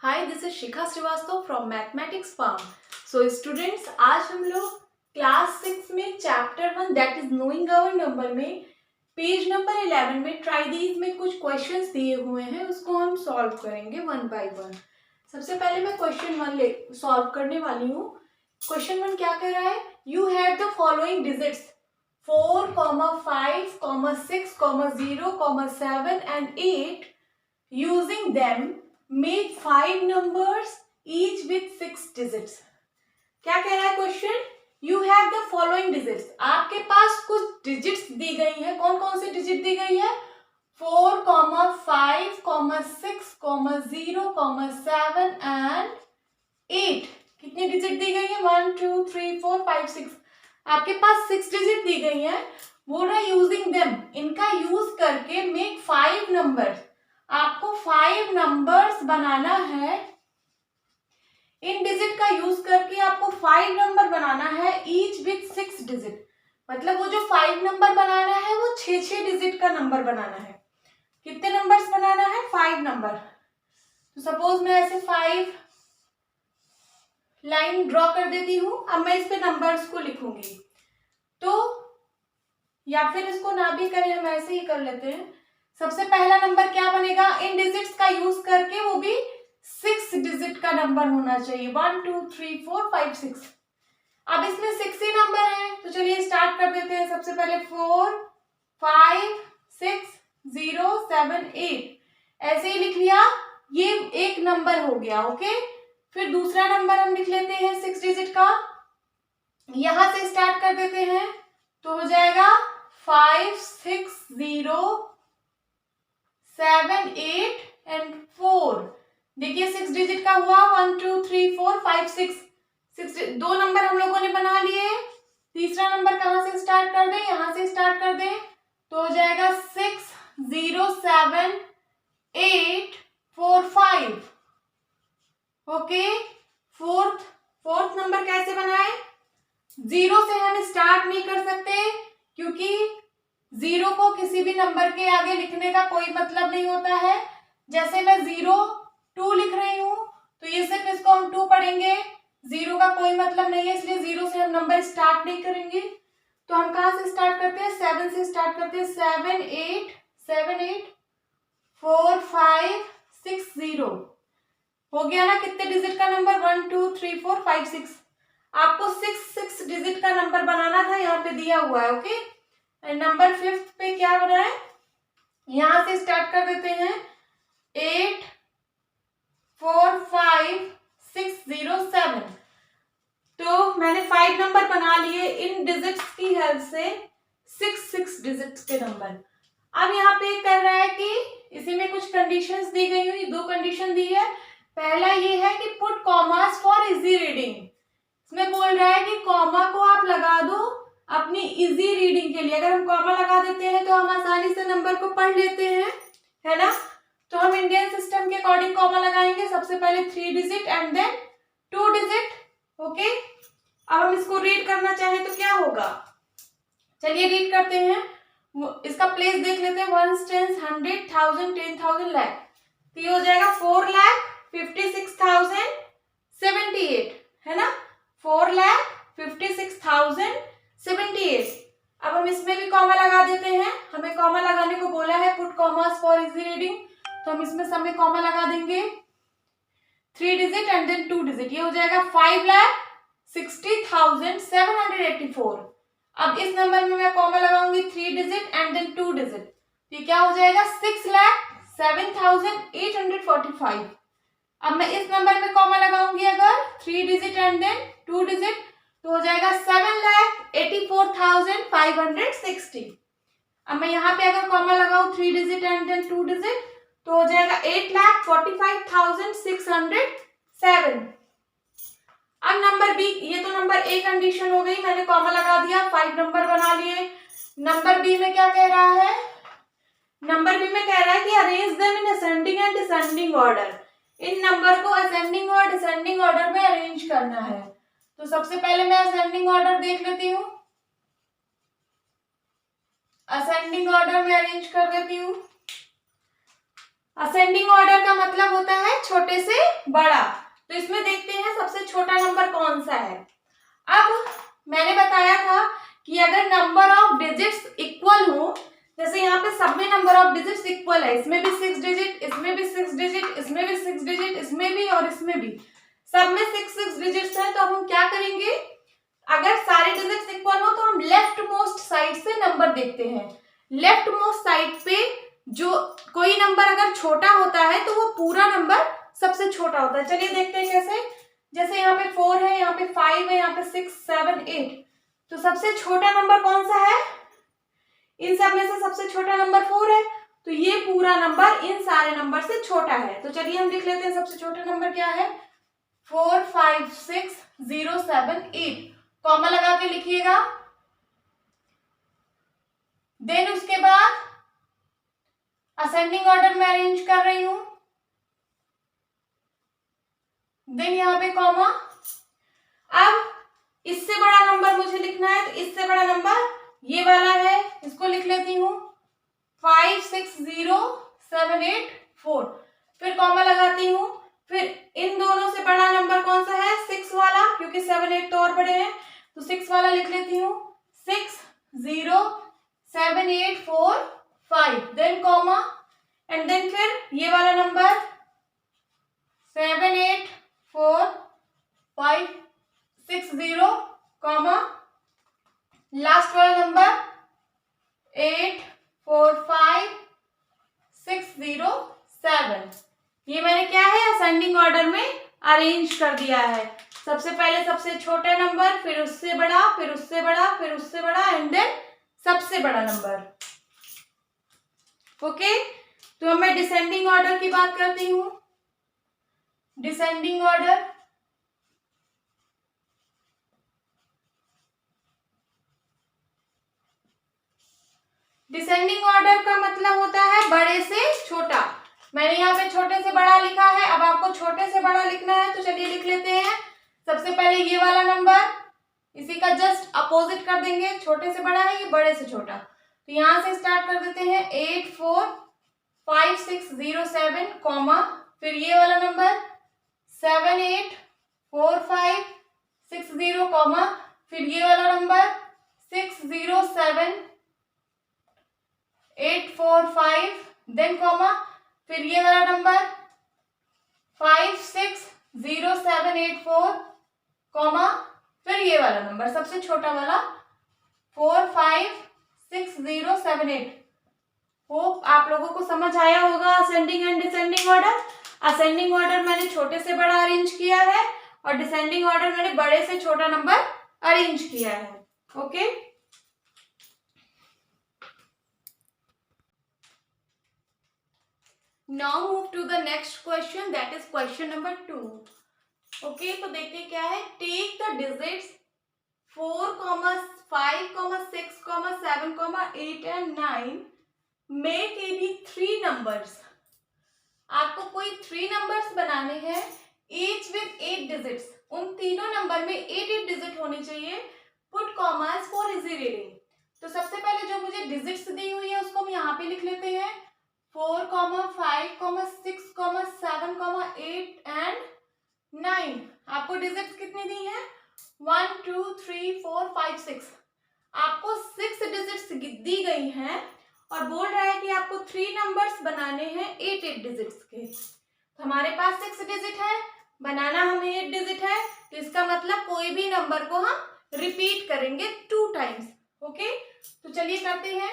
Hi, this is Shikha Srivastava from mathematics farm. So students, आज हम लोग क्लास 6 में chapter 1 that is knowing our number में पेज नंबर 11 में ट्राई दीज में कुछ क्वेश्चंस दिए हुए हैं, उसको हम सॉल्व करेंगे वन बाय वन। सबसे पहले मैं क्वेश्चन 1 सॉल्व करने वाली हूँ। क्वेश्चन 1 क्या कह रहा है? You have the following digits 4, 5, 6, 0, 7 and 8. Using them, make 5 numbers each with 6 digits. क्या कह रहा है question? You have the following digits. आपके पास कुछ डिजिट्स दी गई है। कौन कौन सी डिजिट दी गई है? 4, 5, 6, 0, 7 and 8. कितनी डिजिट दी गई है? 1, 2, 3, 4, 5, 6. आपके पास 6 डिजिट दी गई है। बोल रहा है यूजिंग देम, इनका यूज करके मेक 5 नंबर्स। आपको 5 नंबर्स बनाना है। इन डिजिट का यूज करके आपको 5 नंबर बनाना है, ईच विथ 6 डिजिट। मतलब वो जो 5 नंबर बनाना है वो 6 डिजिट का नंबर बनाना है। कितने नंबर्स बनाना है? 5 नंबर। तो सपोज मैं ऐसे 5 लाइन ड्रॉ कर देती हूँ। अब मैं इस पे नंबर्स को लिखूंगी, तो या फिर इसको ना भी करें, हम ऐसे ही कर लेते हैं। सबसे पहला नंबर क्या बनेगा? इन डिजिट्स का यूज करके वो भी 6 डिजिट का नंबर होना चाहिए। 1, 2, 3, 4, 5, 6। अब इसमें 6 ही नंबर है, तो चलिए स्टार्ट कर देते हैं। सबसे पहले 4, 5, 6, 0, 7, 8 ऐसे ही लिख लिया। ये एक नंबर हो गया। ओके, फिर दूसरा नंबर हम लिख लेते हैं 6 डिजिट का। यहां से स्टार्ट कर देते हैं, तो हो जाएगा 5, 6, 0, 7, 8 and 4। देखिए 6 डिजिट का हुआ। 1, 2, 3, 4, 5, 6 दो नंबर हम लोगों ने बना लिए। तीसरा नंबर कहाँ से स्टार्ट कर दें? यहाँ से स्टार्ट कर दें, तो हो जाएगा 6, 0, 7, 8, 4, 5। ओके, फोर्थ नंबर कैसे बनाए? 0 से हम स्टार्ट नहीं कर सकते, क्योंकि 0 को किसी भी नंबर के आगे लिखने का कोई मतलब नहीं होता है। जैसे मैं 0, 2 लिख रही हूं, तो ये सिर्फ इसको हम 2 पढ़ेंगे। 0 का कोई मतलब नहीं है, इसलिए 0 से हम नंबर स्टार्ट नहीं करेंगे। तो हम कहाँ से स्टार्ट करते हैं? 7 से स्टार्ट करते हैं। 7, 8, 4, 5, 6, 0 हो गया ना? कितने डिजिट का नंबर? 1, 2, 3, 4, 5, 6। आपको 6 डिजिट का नंबर बनाना था, यहाँ पे दिया हुआ है। ओके, नंबर 5 पे क्या बना है? यहां से स्टार्ट कर देते हैं। 8, 4, 5, 6, 0, 7। तो मैंने 5 नंबर बना लिए इन डिजिट्स की हेल्प से। 6 डिजिट्स के नंबर। अब यहाँ पे कर रहा है कि इसी में कुछ कंडीशंस दी गई हुई, 2 कंडीशन दी है। पहला ये है कि put commas for easy reading. इसमें बोल रहा है कि कॉमा को आप लगा दो अपनी इजी रीडिंग के लिए। अगर हम कॉमा लगा देते हैं तो हम आसानी से नंबर को पढ़ लेते हैं, है ना? तो हम इंडियन सिस्टम के अकॉर्डिंग कॉमा लगाएंगे। सबसे पहले 3 digit and then 2 digit. Okay, अब हम इसको रीड करना चाहें तो क्या होगा? चलिए रीड करते हैं। इसका प्लेस देख लेते हैं। 1, 10, 100, 1000, 10,000, लाख। तो ये हो जाएगा 4,56,078, है ना? 4,56,078। अब हम इसमें भी कॉमा लगा देते हैं। हमें कॉमा लगाने को बोला है, put commas for easy reading, तो हम इसमें सब में कॉमा लगा देंगे। 3 डिजिट एंड देन 2 डिजिट। ये हो जाएगा 5,60,784। अब इस नंबर में मैं कॉमा लगाऊंगी 3 डिजिट एंड देन 2 डिजिट। ये क्या हो जाएगा? 6,07,845। अब मैं इस नंबर में कॉमा लगाऊंगी अगर 3 डिजिट एंड देन 2 डिजिट, तो हो जाएगा 7,84,560। अब मैं यहाँ पे अगर कॉमा लगाऊं 3 डिजिट एंड देन 2 डिजिट, तो हो जाएगा 8,45,607। अब नंबर बी, ये तो नंबर ए कंडीशन हो गई, मैंने कॉमा लगा दिया, 5 नंबर बना लिए। नंबर बी में क्या कह रहा है? नंबर बी में कह रहा है कि arrange them in ascending and descending order. In number को असेंडिंग और डिसेंडिंग ऑर्डर में अरेंज करना है। तो सबसे पहले मैं असेंडिंग ऑर्डर देख लेती हूँ। असेंडिंग ऑर्डर में अरेंज कर देती हूँ। असेंडिंग ऑर्डर का मतलब होता है छोटे से बड़ा। तो इसमें देखते हैं सबसे छोटा नंबर कौन सा है। अब मैंने बताया था कि अगर नंबर ऑफ डिजिट्स इक्वल हो, जैसे यहाँ पे सब में नंबर ऑफ डिजिट्स इक्वल है, इसमें भी 6 डिजिट, इसमें भी 6 डिजिट, इसमें भी 6 डिजिट, इसमें भी और इसमें भी, सब में 6 डिजिट्स है, तो अब हम क्या करेंगे, अगर सारे डिजिट्स इक्वल हो तो हम लेफ्ट मोस्ट साइड से नंबर देखते हैं। लेफ्ट मोस्ट साइड पे जो कोई नंबर अगर छोटा होता है तो वो पूरा नंबर सबसे छोटा होता है। चलिए देखते हैं कैसे। जैसे यहाँ पे 4 है, यहाँ पे 5 है, यहाँ पे 6, 7, 8, तो सबसे छोटा नंबर कौन सा है, इन सब में से सबसे छोटा नंबर 4 है, तो ये पूरा नंबर इन सारे नंबर से छोटा है। तो चलिए हम लिख लेते हैं सबसे छोटा नंबर क्या है, 4, 5, 6, 0, 7, 8, कॉमा लगा के लिखिएगा। देन उसके बाद असेंडिंग ऑर्डर में अरेंज कर रही हूं, देन यहाँ पे कॉमा। अब इससे बड़ा नंबर मुझे लिखना है, तो इससे बड़ा नंबर ये वाला है, इसको लिख लेती हूँ 5, 6, 0, 7, 8, 4, फिर कॉमा लगाती हूँ। फिर इन दोनों से बड़ा नंबर कौन सा है, 6 वाला, क्योंकि 7, 8 तो और बड़े हैं, तो 6 वाला लिख लेती हूँ 6, 0, 7, 8, 4, 5, देन कॉमा, एंड देन फिर ये वाला नंबर 7, 8, 4, 5, 6, 0, कॉमा, लास्ट वाला नंबर 8, 4, 5, 6, 0, 7। ये मैंने क्या है, असेंडिंग ऑर्डर में अरेंज कर दिया है। सबसे पहले सबसे छोटा नंबर, फिर उससे बड़ा, फिर उससे बड़ा, फिर उससे बड़ा, एंड देन सबसे बड़ा नंबर। ओके, तो मैं डिसेंडिंग ऑर्डर की बात करती हूँ। डिसेंडिंग ऑर्डर, डिसेंडिंग ऑर्डर का मतलब होता है बड़े से छोटा। मैंने यहाँ पे छोटे से बड़ा लिखा है, अब आपको छोटे से बड़ा लिखना है, तो चलिए लिख लेते हैं। सबसे पहले ये वाला नंबर, इसी का जस्ट अपोजिट कर देंगे, छोटे से बड़ा है, ये बड़े से छोटा, तो यहाँ से स्टार्ट कर देते हैं 8, 4, 5, 6, 0, 7, कॉमा, फिर ये वाला नंबर 7, 8, 4, 5, 6, 0, कॉमा, फिर ये वाला नंबर 6, 0, 7, 8, 4, 5, देन कॉमा, फिर ये वाला नंबर 5, 6, 0, 7, 8, 4, कॉमा, फिर ये वाला नंबर सबसे छोटा वाला 4, 5, 6, 0, 7, 8। होप आप लोगों को समझ आया होगा ascending and descending order. Ascending order मैंने छोटे से बड़ा अरेंज किया है और डिसेंडिंग ऑर्डर मैंने बड़े से छोटा नंबर अरेंज किया है। Okay, now move to the next question, that is question number 2। Okay, तो देखते क्या है, take the digits 4, 5, 6, 7, 8 and 9, make any 3 numbers. आपको कोई 3 नंबर्स बनाने हैं, ईच विद 8 डिजिट्स, उन तीनों नंबर में 8 डिजिट होनी चाहिए। Put commas for easy reading. तो सबसे पहले जो मुझे डिजिट्स दी हुई है उसको हम यहाँ पे लिख लेते हैं 4, 5, 6, 7, 8 एंड 9। आपको डिजिट्स कितनी दी है, 1, 2, 3, 4, 5, 6। आपको 6 डिजिट्स दी गई हैं और बोल रहा है कि आपको 3 नंबर्स बनाने हैं 8 डिजिट्स के। तो हमारे पास 6 डिजिट है, बनाना हमें 8 डिजिट है, तो इसका मतलब कोई भी नंबर को हम रिपीट करेंगे 2 टाइम्स। ओके, तो चलिए करते हैं।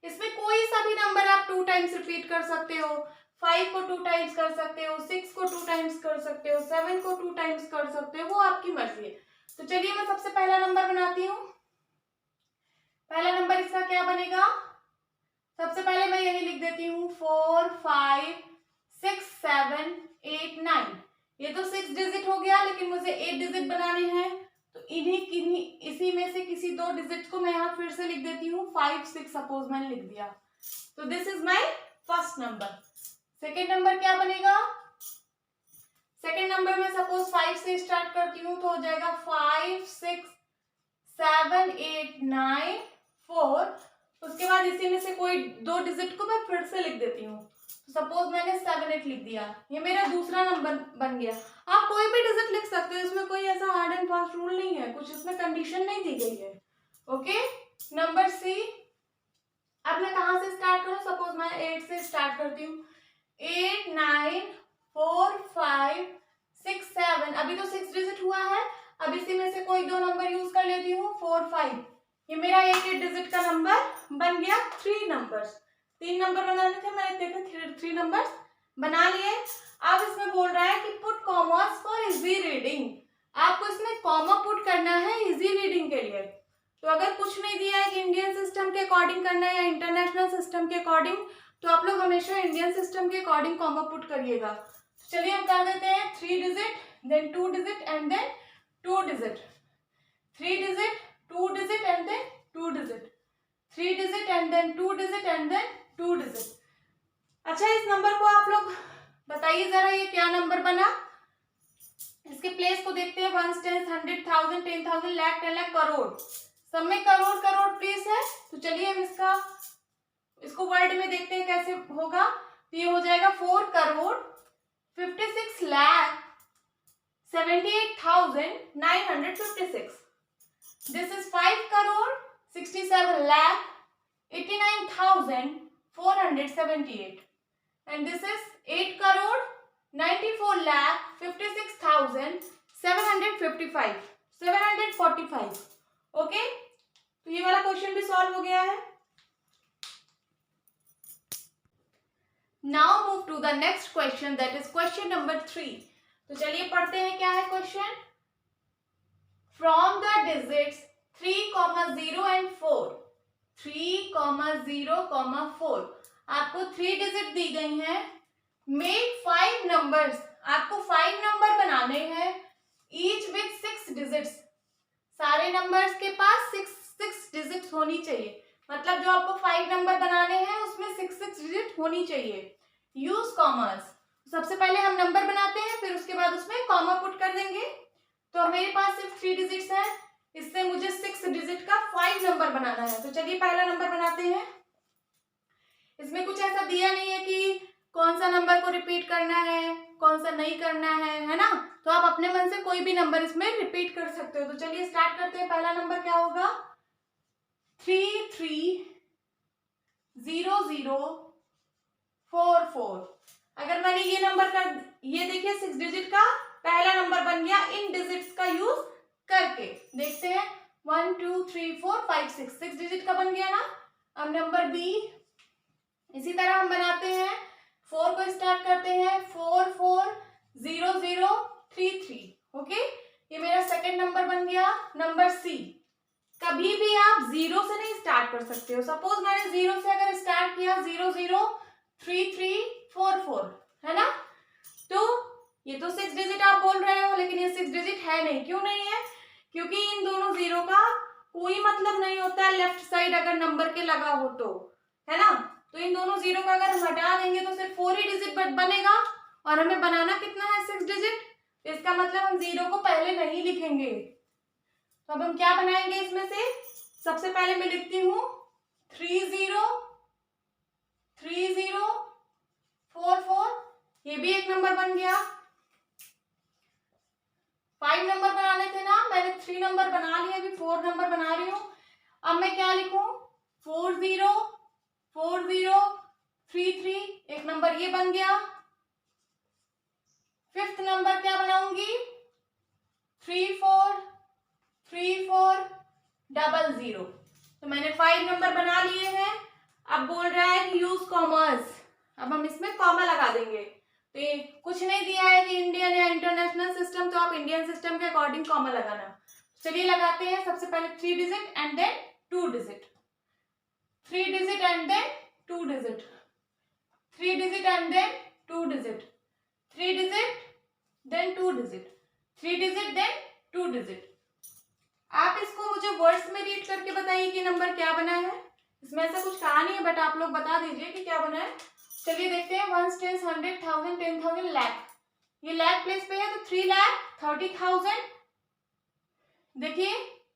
इसमें कोई सा भी नंबर आप 2 टाइम्स रिपीट कर सकते हो, 5 को 2 टाइम्स कर सकते हो, 6 को 2 टाइम्स कर सकते हो, 7 को 2 टाइम्स कर सकते हो, वो आपकी मर्जी है। तो चलिए मैं सबसे पहला नंबर बनाती हूँ। पहला नंबर इसका क्या बनेगा, सबसे पहले मैं यही लिख देती हूँ 4, 5, 6, 7, 8, 9। ये तो 6 डिजिट हो गया, लेकिन मुझे 8 डिजिट बनाने हैं, तो इसी में से किसी 2 डिजिट को मैं यहाँ फिर से लिख देती हूँ 5, 6 सपोज मैंने लिख दिया। तो this is my first number. Second number क्या बनेगा, सेकेंड नंबर में सपोज 5 से स्टार्ट करती हूँ, तो हो जाएगा 5, 6, 7, 8, 9, 4। उसके बाद इसी में से कोई 2 डिजिट को मैं फिर से लिख देती हूँ, सपोज मैंने 7 8 लिख दिया, ये मेरा दूसरा नंबर बन गया। आप कोई भी डिजिट लिख सकते हो, इसमें कोई ऐसा हार्ड एंड फास्ट रूल नहीं है, कुछ इसमें कंडीशन नहीं दी गई है। Okay, number C. अब मैं कहाँ से स्टार्ट करूँ? सपोज मैं 8 से स्टार्ट करती हूँ। 8 9 4 5 6 7, अभी तो 6 डिजिट हुआ है। अब इसी में से कोई दो नंबर यूज कर लेती हूँ, 4 5। ये मेरा 8 डिजिट का नंबर बन गया। 3 नंबर्स, 3 नंबर बनाने थे, मैंने देखा 3 नंबर्स बना लिए। अब इसमें बोल रहा है कि put commerce for easy reading. आपको इसमें कॉमा पुट करना है इजी रीडिंग के लिए। तो अगर कुछ नहीं दिया है कि इंडियन सिस्टम के अकॉर्डिंग करना है या इंटरनेशनल सिस्टम के अकॉर्डिंग, तो आप लोग हमेशा इंडियन सिस्टम के अकॉर्डिंग कॉमा पुट करिएगा। चलिए हम कर देते हैं 3 digit, then 2 digit and then 2 digit, 3 digit 2 digit and then 2 digit, 3 digit and then 2 digit and then 2 digit. अच्छा, इस नंबर को आप लोग बताइए जरा, ये क्या नंबर बना? इसके प्लेस को देखते हैं। 1 10 100 1000 10,000 लाख 10 लाख करोड़, सब में करोड़ करोड़ प्लेस है। तो चलिए हम इसको वर्ड में देखते हैं कैसे होगा। तो ये हो जाएगा 4 crore 56 lakh 78,956। This is 5 crore 67 lakh 89,478 and this is 8 crore 94 lakh 56,745। Okay, तो ये वाला क्वेश्चन भी सॉल्व हो गया है। Now move to the next question, that is question number 3। तो चलिए पढ़ते हैं क्या है question. From the digits 3,0 and 4, 3,0, 4, आपको 3 डिजिट दी गई हैं। मेक 5 नंबर्स, आपको 5 नंबर बनाने हैं, ईच विथ 6 डिजिट्स। सारे नंबर्स के पास 6 डिजिट होनी चाहिए, मतलब जो आपको 5 नंबर बनाने हैं उसमें 6 डिजिट होनी चाहिए। यूज कॉमर्स, सबसे पहले हम नंबर बनाते हैं, फिर उसके बाद उसमें कॉमा पुट कर देंगे। तो मेरे पास सिर्फ 3 डिजिट्स है, इससे मुझे 6 डिजिट का 5 नंबर बनाना है। तो चलिए पहला नंबर बनाते हैं। इसमें कुछ ऐसा दिया नहीं है कि कौन सा नंबर को रिपीट करना है, कौन सा नहीं करना है ना? तो आप अपने मन से कोई भी नंबर इसमें रिपीट कर सकते हो। तो चलिए स्टार्ट करते हैं। पहला नंबर क्या होगा? 330044। अगर मैंने ये नंबर कर, ये देखिए 6 डिजिट का पहला नंबर बन गया इन डिजिट्स का यूज करके। देखते हैं 1 2 3 4 5 6 डिजिट का बन गया ना। अब नंबर बी, इसी तरह हम बनाते हैं। 4 को स्टार्ट करते हैं, 440033। ओके, ये मेरा सेकंड नंबर बन गया। नंबर सी, कभी भी आप 0 से नहीं स्टार्ट कर सकते हो। सपोज मैंने 0 से अगर स्टार्ट किया, 003344, है ना? तो ये तो 6 डिजिट आप बोल रहे हो, लेकिन ये 6 डिजिट है नहीं। क्यों नहीं है? क्योंकि इन दोनों 0 का कोई मतलब नहीं होता है लेफ्ट साइड अगर नंबर के लगा हो तो, है ना? तो इन दोनों 0 का अगर हम हटा देंगे तो सिर्फ 4 ही डिजिट बनेगा, और हमें बनाना कितना है? 6 डिजिट। तो इसका मतलब हम 0 को पहले नहीं लिखेंगे। तो अब हम क्या बनाएंगे इसमें से? सबसे पहले मैं लिखती हूँ 3044, ये भी एक नंबर बन गया। 5 नंबर बनाने थे ना, मैंने 3 नंबर बना लिए, अभी 4 नंबर बना रही हूँ। अब मैं क्या लिखूं? 404033, एक नंबर ये बन गया। 5th नंबर क्या बनाऊंगी? 343400। तो मैंने 5 नंबर बना लिए हैं। अब बोल रहा है कि यूज कॉमर्स, अब हम इसमें कॉमा लगा देंगे। तो ये कुछ नहीं दिया है कि इंडियन या इंटरनेशनल सिस्टम, तो आप इंडियन सिस्टम के अकॉर्डिंग कॉमा लगाना। चलिए लगाते हैं। सबसे पहले 3 digit and then 2 digit, 3 digit and then 2 digit, 3 digit and then 2 digit, 3 digit then 2 digit, 3 digit then 2 digit. आप इसको मुझे वर्ड्स में रीड करके बताइए कि नंबर क्या बना है। इसमें ऐसा कुछ कहा नहीं है, बट आप लोग बता दीजिए कि क्या बना है। चलिए देखते हैं। 1 10 100 1000 10,000 लाख, ये लाख प्लेस पे है तो 3,30,000। देखिए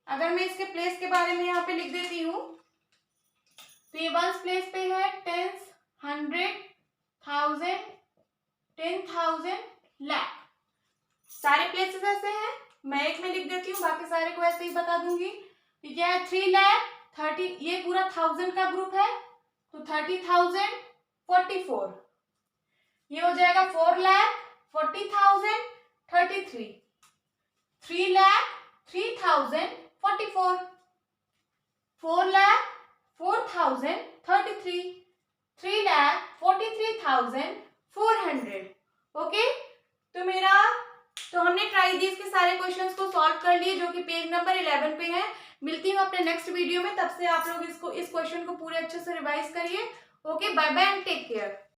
अगर मैं इसके प्लेस के बारे में यहाँ पे लिख देती हूँ, तो ये 1 प्लेस पे है, 10 100 1000, 10,000, lakh। सारे प्लेसेस ऐसे हैं, मैं एक में लिख देती हूँ, बाकी सारे को ऐसे ही बता दूंगी। ठीक है, 3 लाख 30, ये पूरा 1000 का ग्रुप है तो 30,000, 44। ये हो जाएगा 4 लाख 40,000, 33। 3 लाख 3,000, 44। 4 लाख 4,000, 33। 3 लाख 43,000, 400। ओके, तो हमने ट्राई दिस के सारे क्वेश्चंस को सॉल्व कर लिए, जो कि पेज नंबर 11 पे है। मिलती हूँ अपने नेक्स्ट वीडियो में, तब से आप लोग इस क्वेश्चन को पूरे अच्छे से रिवाइज करिए। Okay, bye bye and take care.